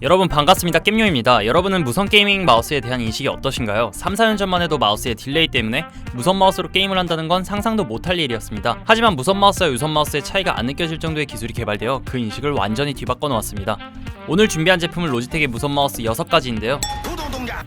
여러분 반갑습니다. 겜요입니다. 여러분은 무선 게이밍 마우스에 대한 인식이 어떠신가요? 3, 4년 전만 해도 마우스의 딜레이 때문에 무선 마우스로 게임을 한다는 건 상상도 못할 일이었습니다. 하지만 무선 마우스와 유선 마우스의 차이가 안 느껴질 정도의 기술이 개발되어 그 인식을 완전히 뒤바꿔 놓았습니다. 오늘 준비한 제품은 로지텍의 무선 마우스 6가지인데요.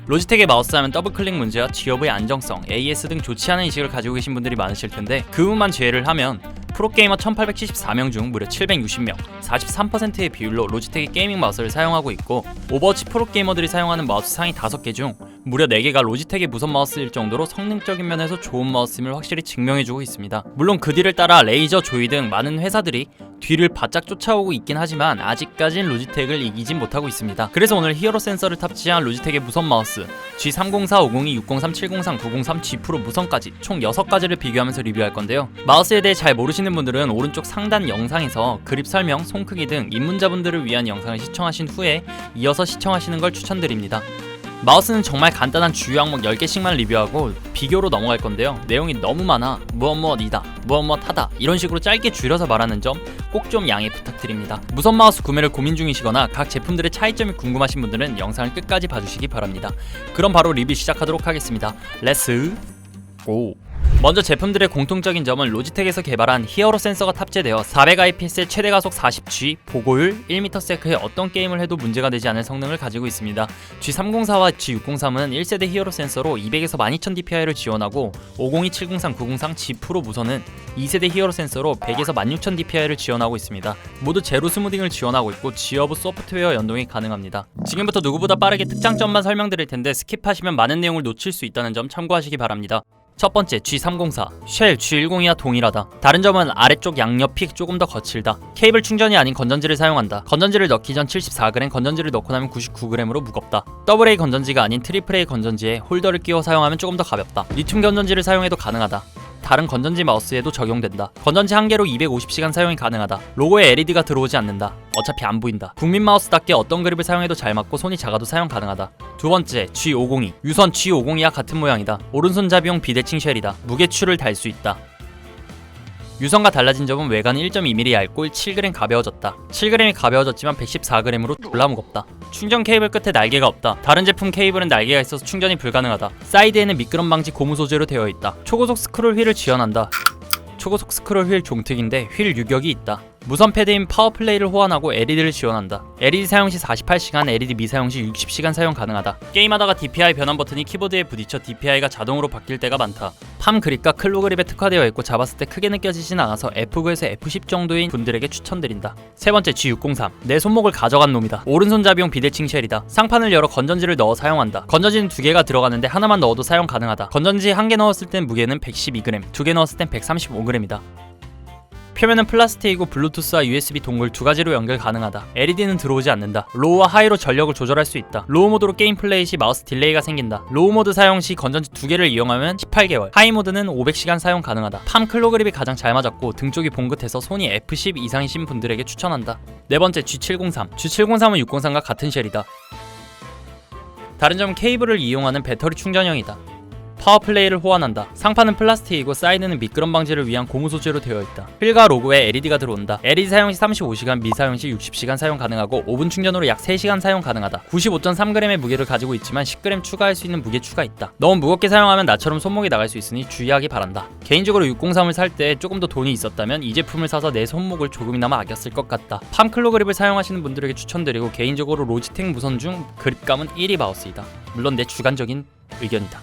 로지텍의 마우스 하면 더블클릭 문제와 G허브의 안정성, AS 등 좋지 않은 인식을 가지고 계신 분들이 많으실 텐데 그 부분만 제외를 하면 프로게이머 1874명 중 무려 760명, 43%의 비율로 로지텍의 게이밍 마우스를 사용하고 있고, 오버워치 프로게이머들이 사용하는 마우스 상위 5개 중 무려 4개가 로지텍의 무선 마우스일 정도로 성능적인 면에서 좋은 마우스임을 확실히 증명해주고 있습니다. 물론 그 뒤를 따라 레이저, 조이 등 많은 회사들이 뒤를 바짝 쫓아오고 있긴 하지만 아직까진 로지텍을 이기진 못하고 있습니다. 그래서 오늘 히어로 센서를 탑재한 로지텍의 무선 마우스 G304, 502, 603, 703, 903, G 프로 무선까지 총 6가지를 비교하면서 리뷰할 건데요. 마우스에 대해 잘 모르시는 분들은 오른쪽 상단 영상에서 그립 설명, 손 크기 등 입문자분들을 위한 영상을 시청하신 후에 이어서 시청하시는 걸 추천드립니다. 마우스는 정말 간단한 주요 항목 10개씩만 리뷰하고 비교로 넘어갈 건데요. 내용이 너무 많아 무엇무엇이다, 무엇무엇하다 이런 식으로 짧게 줄여서 말하는 점 꼭 좀 양해 부탁드립니다. 무선 마우스 구매를 고민 중이시거나 각 제품들의 차이점이 궁금하신 분들은 영상을 끝까지 봐주시기 바랍니다. 그럼 바로 리뷰 시작하도록 하겠습니다. 렛츠 고! 먼저 제품들의 공통적인 점은 로지텍에서 개발한 히어로 센서가 탑재되어 400IPS의 최대 가속 40G, 보고율 1ms의 어떤 게임을 해도 문제가 되지 않을 성능을 가지고 있습니다. G304와 G603은 1세대 히어로 센서로 200에서 12000dpi를 지원하고 502, 703, 903, G 프로 무선은 2세대 히어로 센서로 100에서 16000dpi를 지원하고 있습니다. 모두 제로 스무딩을 지원하고 있고 G허브 소프트웨어 연동이 가능합니다. 지금부터 누구보다 빠르게 특장점만 설명드릴 텐데 스킵하시면 많은 내용을 놓칠 수 있다는 점 참고하시기 바랍니다. 첫 번째, G304, 쉘 G102와 동일하다. 다른 점은 아래쪽 양옆이 조금 더 거칠다. 케이블 충전이 아닌 건전지를 사용한다. 건전지를 넣기 전 74g, 건전지를 넣고 나면 99g으로 무겁다. AA 건전지가 아닌 AAA 건전지에 홀더를 끼워 사용하면 조금 더 가볍다. 리튬 건전지를 사용해도 가능하다. 다른 건전지 마우스에도 적용된다. 건전지 한 개로 250시간 사용이 가능하다. 로고에 LED가 들어오지 않는다. 어차피 안 보인다. 국민 마우스답게 어떤 그립을 사용해도 잘 맞고 손이 작아도 사용 가능하다. 두 번째, G502. 유선 G502와 같은 모양이다. 오른손잡이용 비대칭 쉘이다. 무게추를 달 수 있다. 유선과 달라진 점은 외관은 1.2mm 얇고 7g 가벼워졌다. 7g이 가벼워졌지만 114g으로 졸라 무겁다. 충전 케이블 끝에 날개가 없다. 다른 제품 케이블은 날개가 있어서 충전이 불가능하다. 사이드에는 미끄럼 방지 고무 소재로 되어 있다. 초고속 스크롤 휠을 지원한다. 초고속 스크롤 휠 종특인데 휠 유격이 있다. 무선 패드인 파워플레이를 호환하고 LED를 지원한다. LED 사용 시 48시간, LED 미사용 시 60시간 사용 가능하다. 게임하다가 DPI 변환 버튼이 키보드에 부딪혀 DPI가 자동으로 바뀔 때가 많다. 팜 그립과 클로 그립에 특화되어 있고 잡았을 때 크게 느껴지진 않아서 F9에서 F10 정도인 분들에게 추천드린다. 세 번째, G603. 내 손목을 가져간 놈이다. 오른손잡이용 비대칭 쉘이다. 상판을 열어 건전지를 넣어 사용한다. 건전지는 2개가 들어가는데 하나만 넣어도 사용 가능하다. 건전지 1개 넣었을 땐 무게는 112g, 2개 넣었을 땐 135g이다. 표면은 플라스틱이고 블루투스와 USB 동글 2가지로 연결 가능하다. LED는 들어오지 않는다. 로우와 하이로 전력을 조절할 수 있다. 로우 모드로 게임 플레이 시 마우스 딜레이가 생긴다. 로우 모드 사용 시 건전지 2개를 이용하면 18개월, 하이 모드는 500시간 사용 가능하다. 팜 클로 그립이 가장 잘 맞았고 등 쪽이 봉긋해서 손이 F10 이상이신 분들에게 추천한다. 네 번째, G703. G703은 603과 같은 쉘이다. 다른 점은 케이블을 이용하는 배터리 충전형이다. 파워플레이를 호환한다. 상판은 플라스틱이고 사이드는 미끄럼 방지를 위한 고무 소재로 되어 있다. 휠과 로고에 LED가 들어온다. LED 사용 시 35시간, 미사용 시 60시간 사용 가능하고 5분 충전으로 약 3시간 사용 가능하다. 95.3g의 무게를 가지고 있지만 10g 추가할 수 있는 무게 추가 있다. 너무 무겁게 사용하면 나처럼 손목이 나갈 수 있으니 주의하기 바란다. 개인적으로 603을 살 때 조금 더 돈이 있었다면 이 제품을 사서 내 손목을 조금이나마 아꼈을 것 같다. 팜 클로 그립을 사용하시는 분들에게 추천드리고 개인적으로 로지텍 무선 중 그립감은 1위 마우스이다. 물론 내 주관적인 의견이다.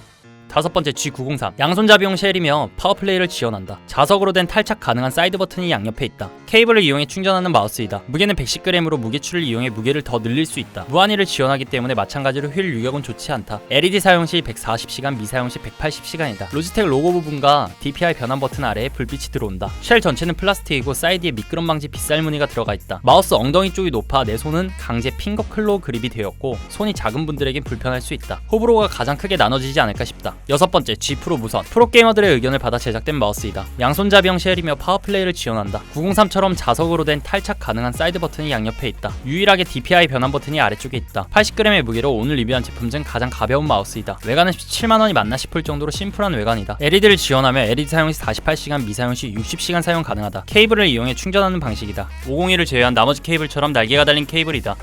다섯 번째, G903. 양손잡이용 쉘이며 파워플레이를 지원한다. 자석으로 된 탈착 가능한 사이드 버튼이 양옆에 있다. 케이블을 이용해 충전하는 마우스이다. 무게는 110g으로 무게추를 이용해 무게를 더 늘릴 수 있다. 무한히를 지원하기 때문에 마찬가지로 휠 유격은 좋지 않다. LED 사용 시 140시간, 미사용 시 180시간이다. 로지텍 로고 부분과 DPI 변환 버튼 아래에 불빛이 들어온다. 쉘 전체는 플라스틱이고 사이드에 미끄럼 방지 빗살 무늬가 들어가 있다. 마우스 엉덩이 쪽이 높아 내 손은 강제 핑거 클로 그립이 되었고 손이 작은 분들에겐 불편할 수 있다. 호불호가 가장 크게 나눠지지 않을까 싶다. 여섯 번째, G 프로 무선. 프로게이머들의 의견을 받아 제작된 마우스이다. 양손잡이형 쉘이며 파워플레이를 지원한다. 903처럼 자석으로 된 탈착 가능한 사이드 버튼이 양옆에 있다. 유일하게 DPI 변환 버튼이 아래쪽에 있다. 80g의 무게로 오늘 리뷰한 제품 중 가장 가벼운 마우스이다. 외관은 17만원이 맞나 싶을 정도로 심플한 외관이다. LED를 지원하며 LED 사용 시 48시간, 미사용 시 60시간 사용 가능하다. 케이블을 이용해 충전하는 방식이다. 501을 제외한 나머지 케이블처럼 날개가 달린 케이블이다.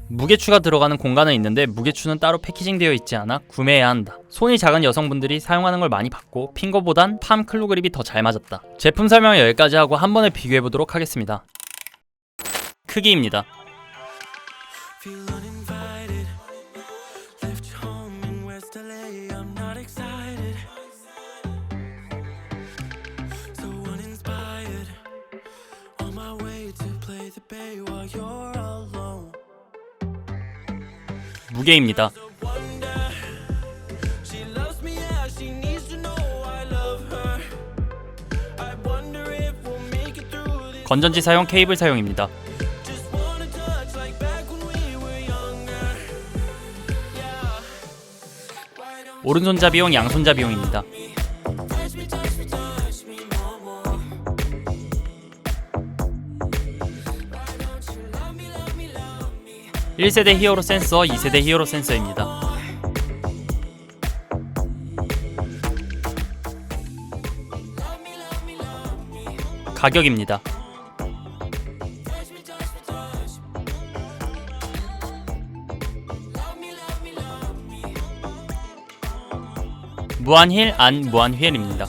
무게추가 들어가는 공간은 있는데 무게추는 따로 패키징되어 있지 않아 구매해야 한다. 손이 작은 여성분들이 사용하는 걸 많이 봤고 핑거보단 팜 클로 그립이 더 잘 맞았다. 제품 설명을 여기까지 하고 한 번에 비교해보도록 하겠습니다. 크기입니다. 무게입니다. 건전지 사용, 케이블 사용입니다. 오른손잡이용, 양손잡이용입니다. 1세대 히어로 센서, 2세대 히어로 센서입니다. 가격입니다. 무한힐, 안 무한휠입니다.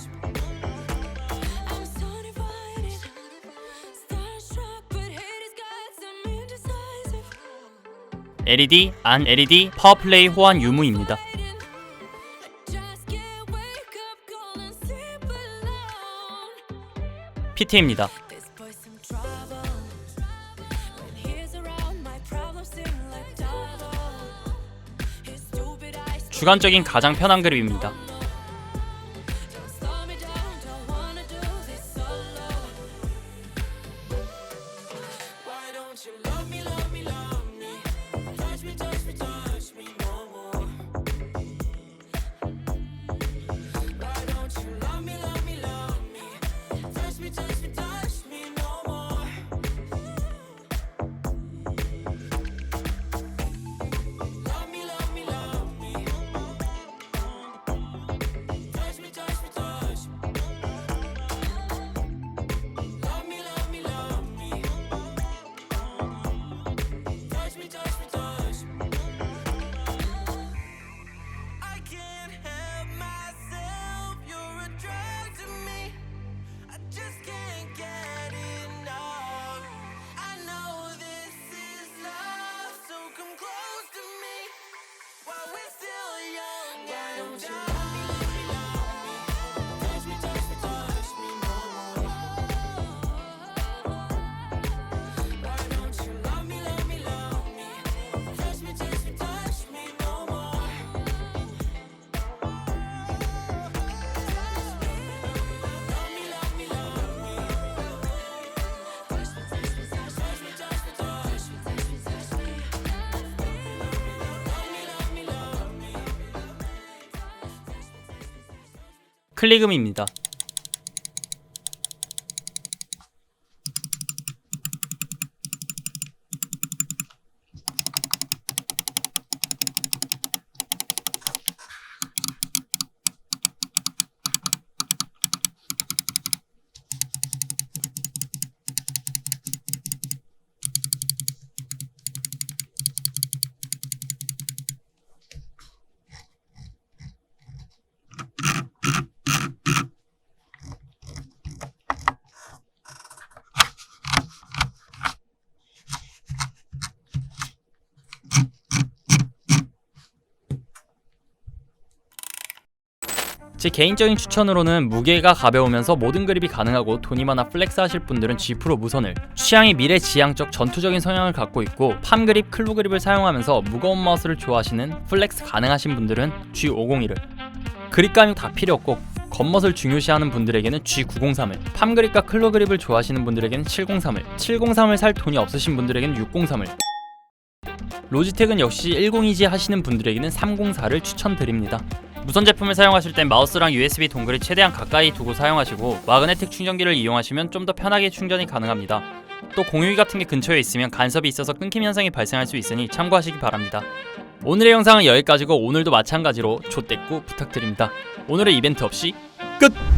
LED, 안 LED, 파워플레이 호환 유무입니다. PT입니다. 주관적인 가장 편한 그립입니다. 클리금입니다. 제 개인적인 추천으로는 무게가 가벼우면서 모든 그립이 가능하고 돈이 많아 플렉스 하실 분들은 G 프로 무선을, 취향이 미래지향적 전투적인 성향을 갖고 있고 팜 그립, 클로 그립을 사용하면서 무거운 마우스를 좋아하시는 플렉스 가능하신 분들은 G501을, 그립감이 다 필요 없고 겉멋을 중요시하는 분들에게는 G903을, 팜 그립과 클로 그립을 좋아하시는 분들에게는 703을, 703을 살 돈이 없으신 분들에게는 603을, 로지텍은 역시 102G 하시는 분들에게는 304를 추천드립니다. 무선 제품을 사용하실 땐 마우스랑 USB 동글을 최대한 가까이 두고 사용하시고 마그네틱 충전기를 이용하시면 좀 더 편하게 충전이 가능합니다. 또 공유기 같은 게 근처에 있으면 간섭이 있어서 끊김 현상이 발생할 수 있으니 참고하시기 바랍니다. 오늘의 영상은 여기까지고 오늘도 마찬가지로 좆대꾸 부탁드립니다. 오늘의 이벤트 없이 끝!